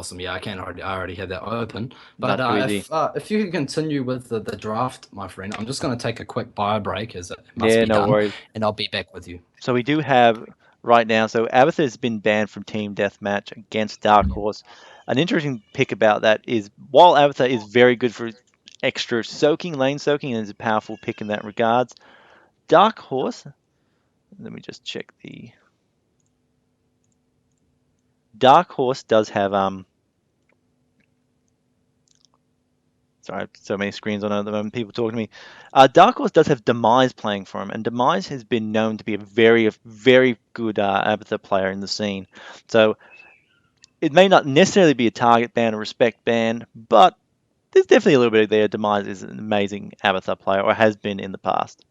awesome. Yeah, I already had that open. But Not too easy. if you could continue with the draft, my friend, I'm just going to take a quick bio break as it must Yeah, be no done, worries. and I'll be back with you. So we do have right now. So Abatha has been banned from Team Deathmatch against Dark Horse. An interesting pick about that is while Abatha is very good for extra soaking, lane soaking, and is a powerful pick in that regards, Dark Horse. Let me just check the Dark Horse does have Sorry, so many screens on at the moment. People talking to me. Dark Horse does have Demise playing for him, and Demise has been known to be a very good Abatha player in the scene. So it may not necessarily be a target ban or respect ban, but there's definitely a little bit there. Demise is an amazing Abatha player, or has been in the past.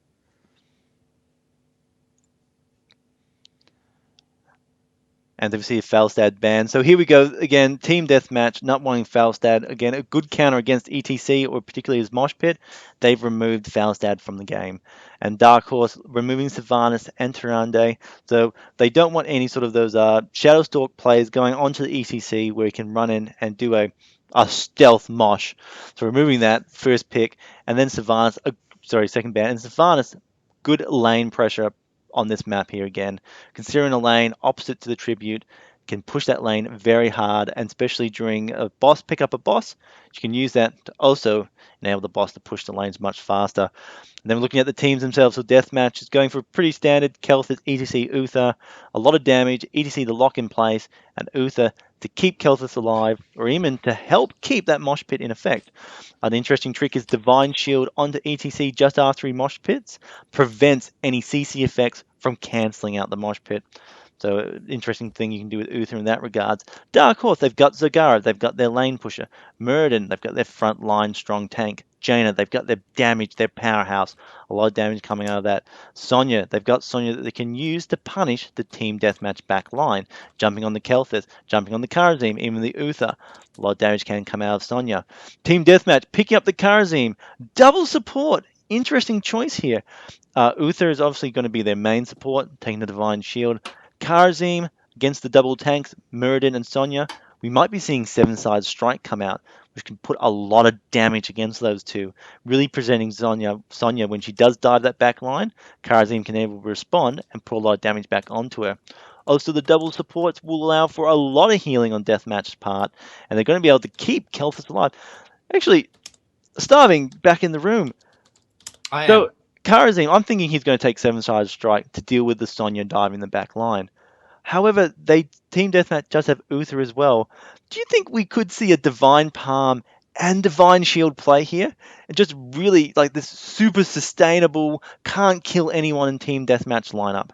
And obviously a Falstad ban. So here we go again. Team Deathmatch, not wanting Falstad. Again, a good counter against ETC, or particularly his Mosh Pit. They've removed Falstad from the game. And Dark Horse removing Sylvanas and Tyrande. So they don't want any sort of those Shadowstalk plays going onto the ETC where he can run in and do a stealth Mosh. So removing that, first pick. And then Sylvanas, sorry, second ban. And Sylvanas, good lane pressure on this map here again. Considering a lane opposite to the tribute, can push that lane very hard, and especially during a boss, pick up a boss, you can use that to also enable the boss to push the lanes much faster. And then we're looking at the teams themselves. So Deathmatch is going for pretty standard. Kelthus, ETC, Uther. A lot of damage. ETC to lock in place, and Uther to keep Kelthus alive, or even to help keep that mosh pit in effect. An interesting trick is Divine Shield onto ETC just after he mosh pits. Prevents any CC effects from cancelling out the mosh pit. So interesting thing you can do with Uther in that regards. Dark Horse, they've got Zagara, they've got their lane pusher. Murden, they've got their front line strong tank. Jaina, they've got their damage, their powerhouse. A lot of damage coming out of that. Sonya, they've got Sonya that they can use to punish the Team Deathmatch back line. Jumping on the Kelthus, jumping on the Karazim, even the Uther. A lot of damage can come out of Sonya. Team Deathmatch, picking up the Karazim. Double support. Interesting choice here. Uther is obviously going to be their main support, taking the Divine Shield. Karazim against the double tanks, Muradin and Sonya. We might be seeing seven-side strike come out, which can put a lot of damage against those two. Really presenting Sonya when she does dive that back line, Karazim can able to respond and put a lot of damage back onto her. Also, the double supports will allow for a lot of healing on Deathmatch's part, and they're going to be able to keep Kelthus alive. Actually, Starving back in the room. I am. So Karazim, I'm thinking he's going to take seven-side strike to deal with the Sonya diving the back line. However, Team Deathmatch does have Uther as well. Do you think we could see a Divine Palm and Divine Shield play here? And just really like this super sustainable, can't kill anyone in Team Deathmatch lineup?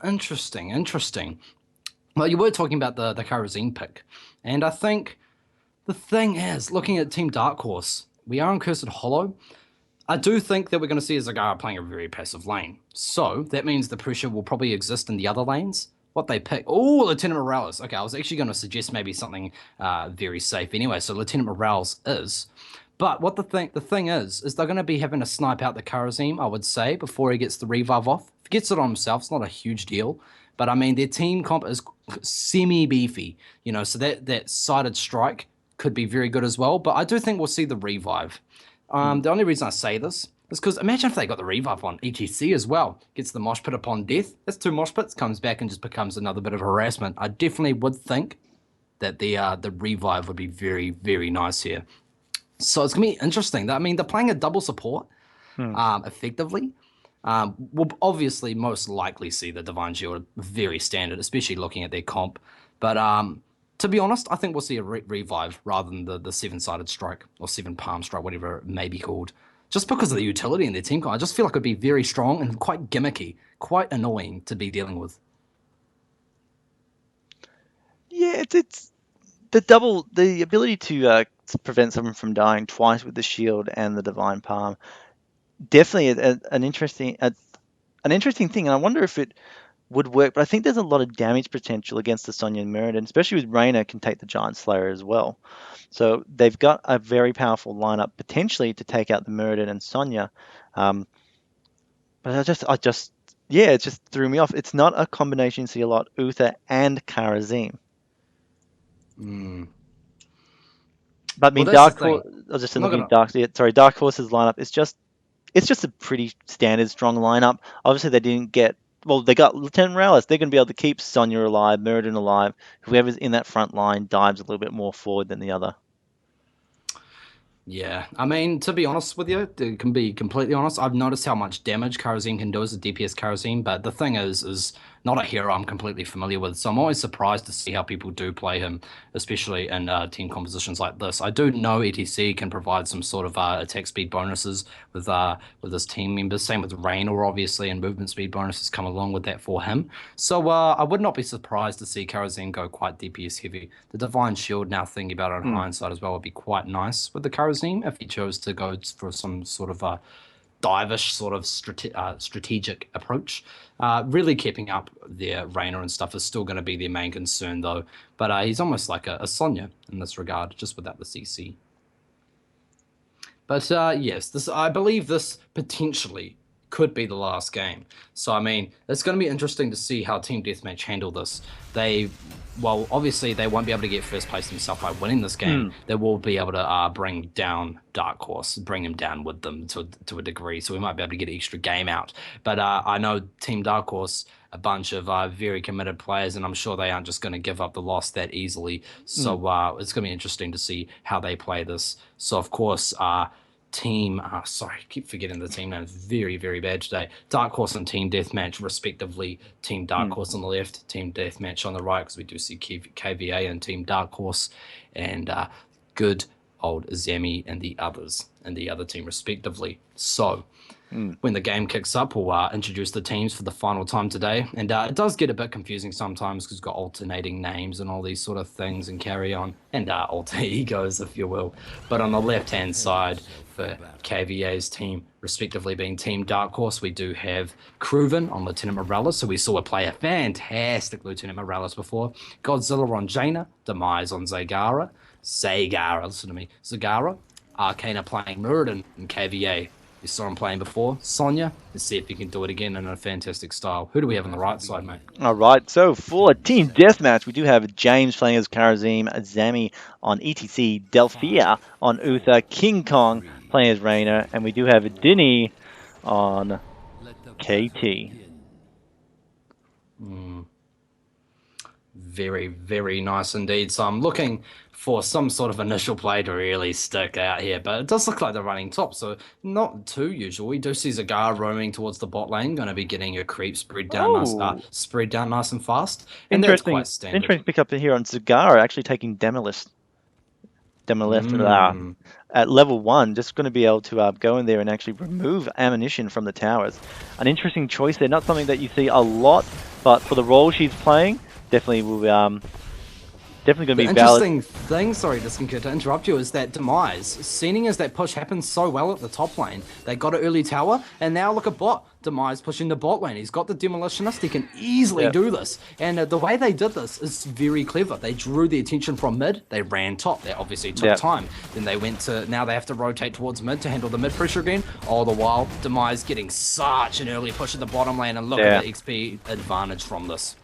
Interesting, interesting. Well, you were talking about the Karazin pick, and I think the thing is, looking at Team Dark Horse, we are on Cursed Hollow. I do think that we're going to see Zagara playing a very passive lane. So that means the pressure will probably exist in the other lanes. What they pick. Oh, Lieutenant Morales. Okay, I was actually going to suggest maybe something very safe anyway. So Lieutenant Morales is. But what the thing is they're going to be having to snipe out the Karazim, I would say, before he gets the revive off. If he gets it on himself, it's not a huge deal. But I mean, their team comp is semi beefy, so that sided strike could be very good as well. But I do think we'll see the revive. Hmm. The only reason I say this is because imagine if they got the revive on ETC as well. Gets the mosh pit upon death. That's two mosh pits, comes back and just becomes another bit of harassment. I definitely would think that the revive would be very, very nice here. So it's gonna be interesting. I mean, they're playing a double support Hmm. effectively. We'll obviously most likely see the Divine Shield very standard, especially looking at their comp. But to be honest, I think we'll see a revive rather than the seven-sided strike or seven palm strike, whatever it may be called. Just because of the utility in their team comp, I just feel like it'd be very strong and quite gimmicky, quite annoying to be dealing with. Yeah, it's the ability to prevent someone from dying twice with the shield and the Divine Palm. Definitely an interesting thing, and I wonder if it would work. But I think there's a lot of damage potential against the Sonya and Mirrodin, especially with Reyna can take the Giant Slayer as well. So they've got a very powerful lineup potentially to take out the Mirrodin and Sonya. Um, but Yeah, it just threw me off. It's not a combination you see a lot, Uther and Karazim. Mm. But I Well, mean, that's the Dark thing. Horse. I was just I'm not looking at gonna. Dark Horse's lineup. It's just a pretty standard strong lineup. Obviously, they didn't get. Well, they got Lieutenant Morales. They're going to be able to keep Sonya alive, Murden alive. Whoever's in that front line dives a little bit more forward than the other. Yeah, I mean, to be honest with you, to can be completely honest, I've noticed how much damage Karazim can do as a DPS Karazim, but the thing is not a hero I'm completely familiar with, so I'm always surprised to see how people do play him, especially in team compositions like this. I do know ETC can provide some sort of attack speed bonuses with his team members. Same with Raynor, obviously, and movement speed bonuses come along with that for him. So I would not be surprised to see Karazim go quite DPS heavy. The Divine Shield, now thinking about it on Hmm. hindsight as well, would be quite nice with the Karazim if he chose to go for some sort of a divish sort of strategic approach. Really keeping up their Raynor and stuff is still going to be their main concern though. But he's almost like a Sonya in this regard, just without the CC. But yes, this I believe this potentially could be the last game. So I mean, it's going to be interesting to see how Team Deathmatch handle this. Well, obviously they won't be able to get first place themselves by winning this game. Hmm. They will be able to bring down Dark Horse, bring him down with them to a degree. So we might be able to get an extra game out. But I know Team Dark Horse, a bunch of very committed players, and I'm sure they aren't just going to give up the loss that easily. Hmm. So it's going to be interesting to see how they play this. So of course, sorry, I keep forgetting the team name. It's very, very bad today. Dark Horse and Team Deathmatch, respectively. Team Dark Hmm. Horse on the left, Team Deathmatch on the right, because we do see KVA and Team Dark Horse, and good old Zemi and the others, and the other team, respectively. So, Hmm. when the game kicks up, we'll introduce the teams for the final time today. And it does get a bit confusing sometimes because we've got alternating names and all these sort of things and carry on, and alter egos, if you will. But on the left hand side, for KVA's team, respectively being Team Dark Horse, we do have Cruven on Lieutenant Morales. So we saw a play a fantastic Lieutenant Morales before. Godzilla on Jaina, Demise on Zagara, listen to me, Zagara. Arcana playing Muradin in KVA. You saw him playing before. Sonya, let's see if he can do it again in a fantastic style. Who do we have on the right side, mate? All right, so for Team Deathmatch, we do have James playing as Karazim, Zami on ETC, Delphia on Uther, King Kong playing as Raynor, and we do have Dinny on KT. Very, very nice indeed. So I'm looking for some sort of initial play to really stick out here, but it does look like they're running top, so not too usual. We do see Zagar roaming towards the bot lane, going to be getting a creep Oh, spread down nice and fast, and that's interesting. quite standard. Interesting pick up here on Zagara, actually taking Demolist Mm. at level 1, just going to be able to go in there and actually remove ammunition from the towers. An interesting choice there, not something that you see a lot, but for the role she's playing, definitely will definitely going to The be valid. interesting thing, sorry, Disconcut, to interrupt you, is that Demise, seeing as that push happened so well at the top lane, they got an early tower, and now look at bot. Demise pushing the bot lane. He's got the Demolitionist. He can easily Yep. do this. And the way they did this is very clever. They drew the attention from mid. They ran top. That obviously took Yep. time. Then they went to, now they have to rotate towards mid to handle the mid pressure again. All the while, Demise getting such an early push at the bottom lane, and look Yeah. at the XP advantage from this.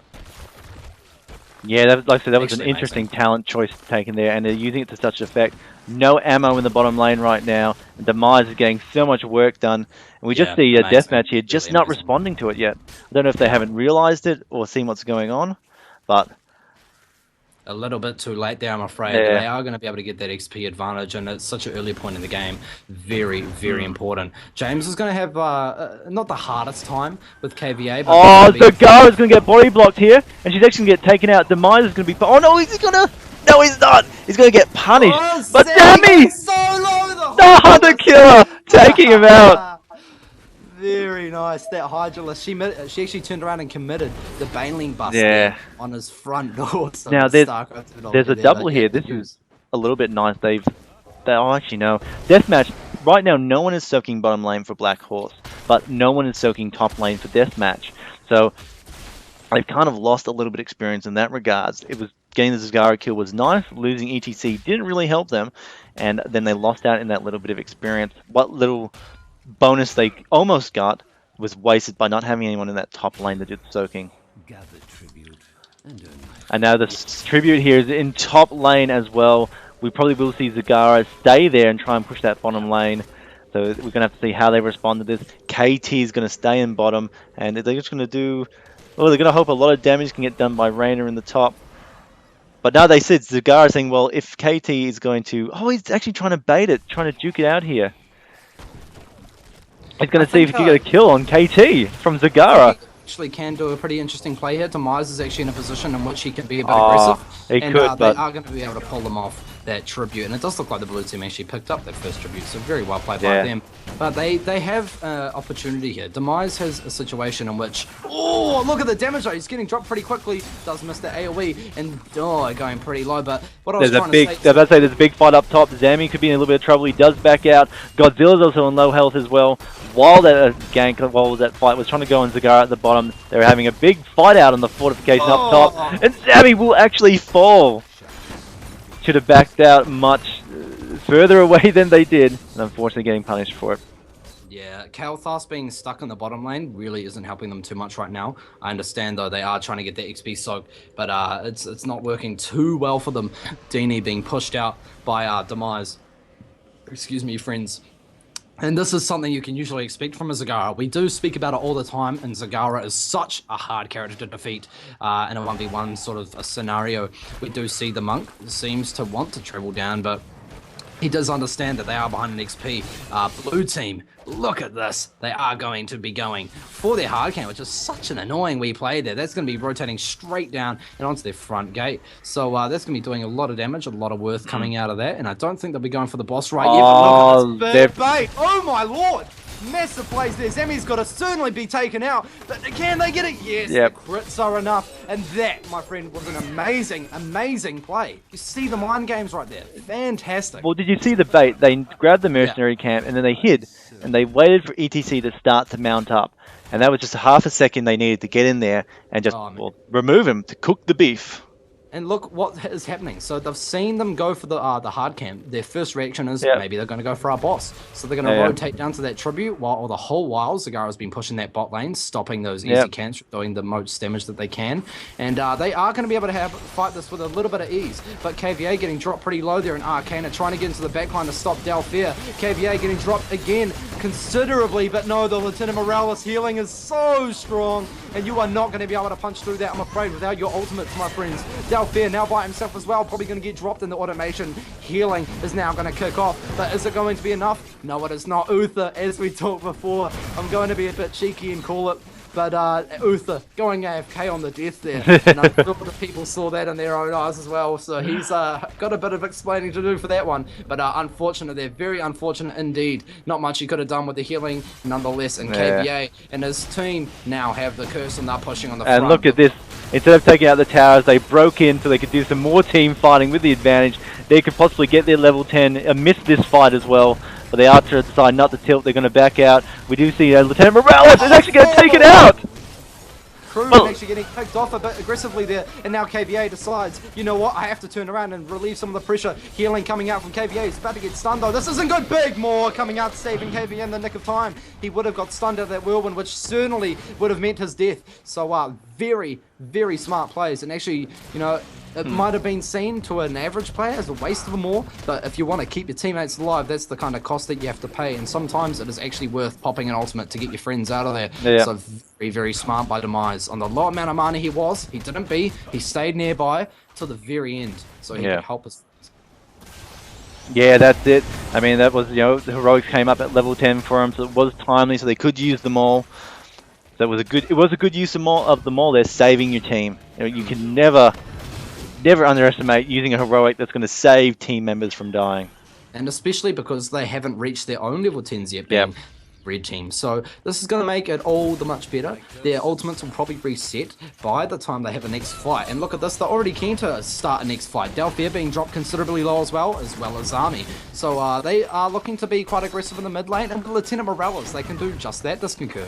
Yeah, like I said, that was an Actually interesting amazing. talent choice taken there, and they're using it to such effect. No ammo in the bottom lane right now. And Demise is getting so much work done, and we just Yeah, see a amazing. deathmatch here, Really just not amazing. responding to it yet. I don't know if they haven't realized it or seen what's going on, but A little bit too late there, I'm afraid, but yeah. they are going to be able to get that XP advantage, and it's such an early point in the game. Very, very Hmm. important. James is going to have not the hardest time with KVA, but they're going Oh, to be. Zagara's going to get body blocked here, and she's actually going to get taken out. Demise is going to be... Oh, no, is he going to... No, he's not. He's going to get punished. Oh, But Sammy Sammy! going so low, the Ah, the killer! Taking him out. Hydralisk. Very nice. That Hydralisk. She actually turned around and committed the Baneling bust there Yeah. on his front door. So Now, the Stark there's a there, double but yeah, here. good This is news. a little bit nice. Oh, actually, no. Deathmatch. Right now, no one is soaking bottom lane for Black Horse, but no one is soaking top lane for Deathmatch. So they've kind of lost a little bit of experience in that regards. It was getting the Zagara kill was nice. Losing ETC didn't really help them, and then they lost out in that little bit of experience. What little bonus they almost got was wasted by not having anyone in that top lane that did soaking. And now the tribute here is in top lane as well. We probably will see Zagara stay there and try and push that bottom lane. So we're going to have to see how they respond to this. KT is going to stay in bottom, and they're just going to do... Well, they're going to hope a lot of damage can get done by Reyna in the top. But now they said Zagara saying, well, if KT is going to... Oh, he's actually trying to bait it, trying to duke it out here. He's going to see if he can get a kill on KT from Zagara. Actually can do a pretty interesting play here. Demise is actually in a position in which he can be a bit aggressive. They are going to be able to pull them off that tribute. And it does look like the blue team actually picked up that first tribute, so very well played by them. But they have opportunity here. Demise has a situation in which, oh, look at the damage though. He's getting dropped pretty quickly. Does miss the AoE and going pretty low. But what I was trying to say... There's a big fight up top. Zami could be in a little bit of trouble. He does back out. Godzilla's also on low health as well. While that while that fight was trying to go on Zagara at the bottom, they were having a big fight out on the fortification up top, and Zami will actually fall. Should have backed out much further away than they did, and unfortunately getting punished for it. Yeah, Kael'thas being stuck in the bottom lane really isn't helping them too much right now. I understand though they are trying to get the XP soak, but it's not working too well for them. Dini being pushed out by Demise. Excuse me, friends. And this is something you can usually expect from a Zagara. We do speak about it all the time, and Zagara is such a hard character to defeat in a 1v1 sort of a scenario. We do see the Monk seems to want to travel down, but he does understand that they are behind an XP. Blue team, look at this. They are going to be going for their hard camp, which is such an annoying wee play there. That's going to be rotating straight down and onto their front gate. So that's going to be doing a lot of damage, a lot of worth coming out of that. And I don't think they'll be going for the boss right yet. But look at this bait. Oh my lord. Massive plays there. Zami's got to certainly be taken out. But can they get it? Yes, the crits are enough. And that, my friend, was an amazing, amazing play. You see the mind games right there. Fantastic. Well, did you see the bait? They grabbed the mercenary camp and then they hid. And they waited for ETC to start to mount up. And that was just a half a second they needed to get in there and just remove him to cook the beef. And look what is happening. So they've seen them go for the hard camp. Their first reaction is maybe they're going to go for our boss. So they're going to rotate down to that tribute while the whole while Zagara's been pushing that bot lane, stopping those easy camps, doing the most damage that they can. And they are going to be able to fight this with a little bit of ease. But KVA getting dropped pretty low there in Arcana, trying to get into the backline to stop Delphia. KVA getting dropped again considerably, but no, the Lieutenant Morales healing is so strong. And you are not going to be able to punch through that, I'm afraid, without your ultimates, my friends. Delphia now by himself as well, probably going to get dropped in the automation. Healing is now going to kick off, but is it going to be enough? No, it is not. Uther, as we talked before, I'm going to be a bit cheeky and call it, but Uther going AFK on the death there. And I'm sure the people saw that in their own eyes as well, so he's got a bit of explaining to do for that one. But unfortunate there, very unfortunate indeed. Not much he could have done with the healing nonetheless, and KVA and his team now have the curse and they're pushing on the front. And look at this. Instead of taking out the towers, they broke in so they could do some more team fighting with the advantage. They could possibly get their level 10 and miss this fight as well. But they are to decide not to tilt. They're going to back out. We do see Lieutenant Morales is actually going to take it out. Crew actually getting picked off a bit aggressively there, and now KVA decides, you know what, I have to turn around and relieve some of the pressure. Healing coming out from KVA. He's about to get stunned though. This isn't good. Big Moore coming out, saving KVA in the nick of time. He would have got stunned at that whirlwind, which certainly would have meant his death. So very, very smart plays, and actually, you know, it might have been seen to an average player as a waste of a Moore, but if you want to keep your teammates alive, that's the kind of cost that you have to pay, and sometimes it is actually worth popping an ultimate to get your friends out of there. So very, very smart by Demise. On the low amount of mana he didn't he stayed nearby till the very end, so he could help us. Yeah, that's it. I mean, that was, you know, the heroics came up at level 10 for him, so it was timely, so they could use them all. So it was a good use of them all. They're saving your team. You know, you can never underestimate using a heroic that's going to save team members from dying. And especially because they haven't reached their own level 10s yet, being red team. So this is going to make it all the much better. Their ultimates will probably reset by the time they have a next fight. And look at this, they're already keen to start a next fight. Delphia being dropped considerably low as well as Army. So they are looking to be quite aggressive in the mid lane, and Lieutenant Morales, they can do just that this concur.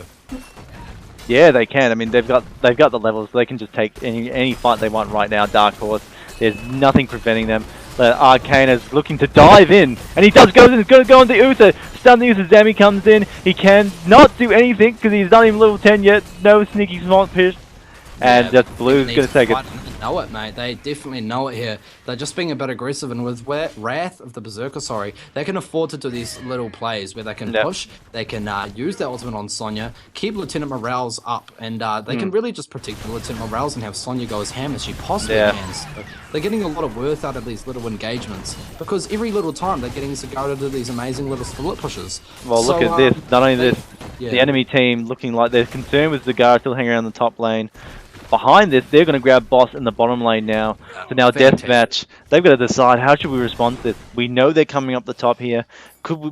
Yeah, they can. I mean, they've got the levels. They can just take any fight they want right now. Dark Horse. There's nothing preventing them. Arcane is looking to dive in, and he does go in. He's going to go on the Uther. Stun the Uther. Zami comes in. He can not do anything because he's not even level 10 yet. No sneaky smart pitch, and Yeah, just they Blue's need going to to take it. fight and they know it, mate. They definitely know it here. They're just being a bit aggressive, and with Wrath of the Berserker, sorry, they can afford to do these little plays where they can Yep. push, they can use their ultimate on Sonya, keep Lieutenant Morales up, and they can Mm. really just protect the Lieutenant Morales and have Sonya go as ham as she possibly Yeah. can. So they're getting a lot of worth out of these little engagements because every little time they're getting Zagara to do these amazing little split pushes. Well, So, look at this. Not only this, the yeah. enemy team looking like they're concerned with Zagara still hanging around the top lane. Behind this, they're going to grab Boss in the bottom lane now. So now Fantastic. Deathmatch, they've got to decide how should we respond to this. We know they're coming up the top here.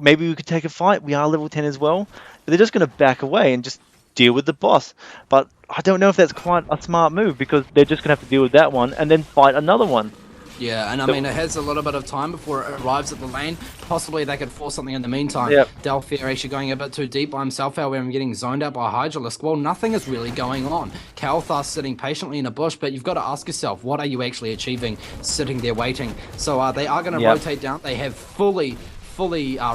Maybe we could take a fight. We are level 10 as well. But they're just going to back away and just deal with the boss. But I don't know if that's quite a smart move because they're just going to have to deal with that one and then fight another one. Yeah, and I mean, it has a little bit of time before it arrives at the lane. Possibly they could force something in the meantime. Yep. Delphi actually going a bit too deep by himself, however, I'm getting zoned out by Hydralisk. Well, nothing is really going on. Kalthar sitting patiently in a bush, but you've got to ask yourself, what are you actually achieving sitting there waiting? So they are going to Yep. rotate down. They have fully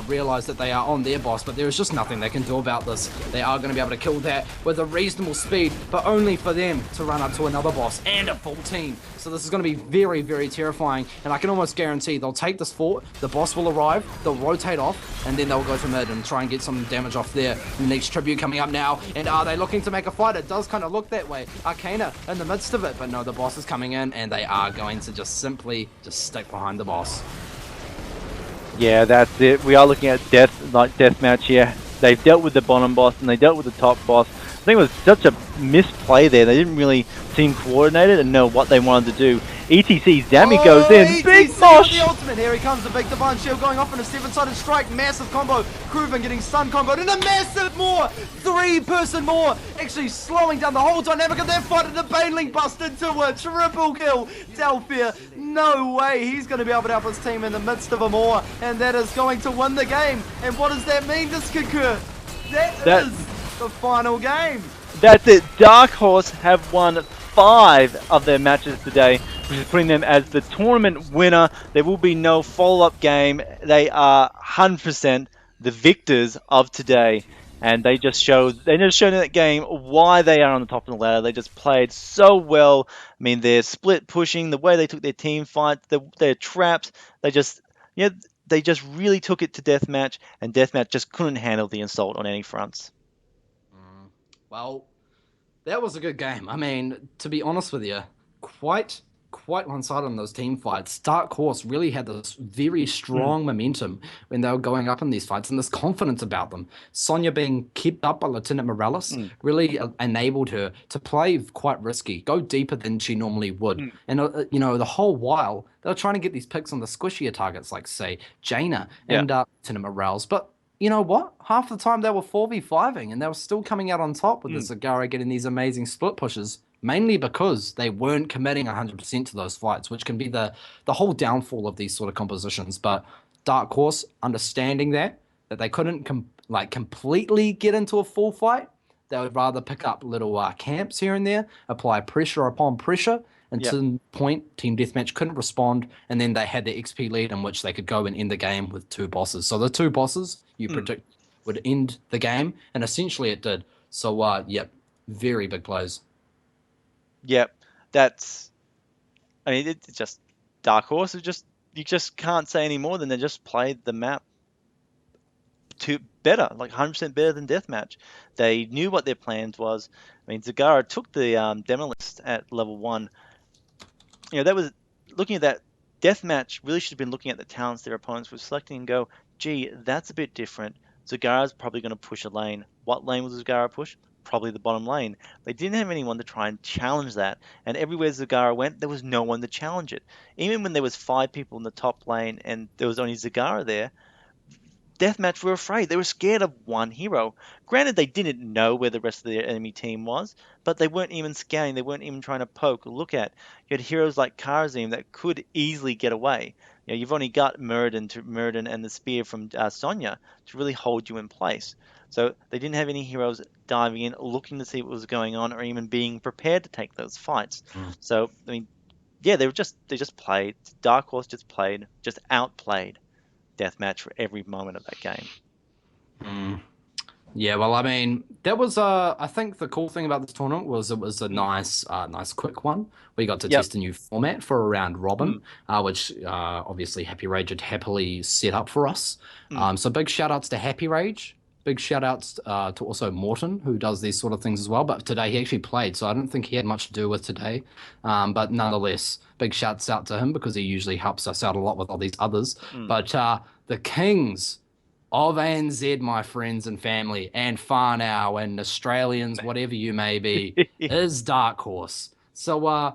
realized that they are on their boss, but there is just nothing they can do about this. They are going to be able to kill that with a reasonable speed, but only for them to run up to another boss and a full team. So this is going to be very, very terrifying, and I can almost guarantee they'll take this fort, the boss will arrive, they'll rotate off, and then they'll go to mid and try and get some damage off there. The next tribute coming up now, and are they looking to make a fight? It does kind of look that way. Arcana in the midst of it, but no, the boss is coming in, and they are going to just simply just stick behind the boss. Yeah, that's it. We are looking at deathmatch here. They've dealt with the bottom boss and they dealt with the top boss. I think it was such a misplay there. They didn't really seem coordinated and know what they wanted to do. ETC Zami goes in. ETC Big with mosh! the ultimate. Here he comes, the big divine shield going off in a seven-sided strike. Massive combo. Kruven getting stun comboed and a massive more. Three-person more. Actually slowing down the whole dynamic of that fight, and the Baneling bust into a triple kill. Delphia, no way. He's going to be able to help his team in the midst of a more, and that is going to win the game. And what does that mean, Disconcur? That is the final game. That's it. Dark Horse have won 5 of their matches today, which is putting them as the tournament winner. There will be no follow-up game. They are 100% the victors of today. And they just showed in that game why they are on the top of the ladder. They just played so well. I mean, their split pushing, the way they took their team fights, their traps, they just really took it to Deathmatch, and Deathmatch just couldn't handle the insult on any fronts. Well, that was a good game. I mean, to be honest with you, quite one-sided on those team fights. Dark Horse really had this very strong momentum when they were going up in these fights, and this confidence about them. Sonya being kept up by Lieutenant Morales really enabled her to play quite risky, go deeper than she normally would. And the whole while they were trying to get these picks on the squishier targets, like say Jaina and Lieutenant Morales, but you know what? Half the time they were 4v5ing and they were still coming out on top with the Zagara getting these amazing split pushes, mainly because they weren't committing 100% to those fights, which can be the whole downfall of these sort of compositions. But Dark Horse, understanding that they couldn't completely get into a full fight, they would rather pick up little camps here and there, apply pressure upon pressure, and to the point, Team Deathmatch couldn't respond, and then they had the XP lead in which they could go and end the game with 2 bosses. So the 2 bosses you predict would end the game, and essentially it did. So, very big plays. Yep, I mean, it's just Dark Horse. You just can't say any more than they just played the map to better, like 100% better than Deathmatch. They knew what their plans was. I mean, Zagara took the Demolist at level 1. That was looking at that. Deathmatch really should have been looking at the talents their opponents were selecting and go, gee, that's a bit different. Zagara's probably going to push a lane. What lane will Zagara push? Probably the bottom lane. They didn't have anyone to try and challenge that, and everywhere Zagara went, there was no one to challenge it. Even when there was 5 people in the top lane and there was only Zagara there, Deathmatch were afraid. They were scared of one hero. Granted, they didn't know where the rest of the enemy team was, but they weren't even scanning. They weren't even trying to poke or look at. You had heroes like Karazim that could easily get away. You've only got Muradin and the spear from Sonya to really hold you in place. So they didn't have any heroes diving in, looking to see what was going on, or even being prepared to take those fights. So, I mean, yeah, they just played. Dark Horse just played, just outplayed Deathmatch for every moment of that game. Yeah, well, I mean, that was I think the cool thing about this tournament was it was a Mm. nice quick one. We got to Yep. test a new format for a round Mm. robin, which obviously HappyRage had happily set up for us. Mm. So big shout outs to HappyRage. Big shout outs to also Morton, who does these sort of things as well. But today he actually played, so I don't think he had much to do with today. But nonetheless, big shouts out to him because he usually helps us out a lot with all these others. Mm. But the Kings of ANZ, my friends and family, and Whānau and Australians, whatever you may be, is Dark Horse. So,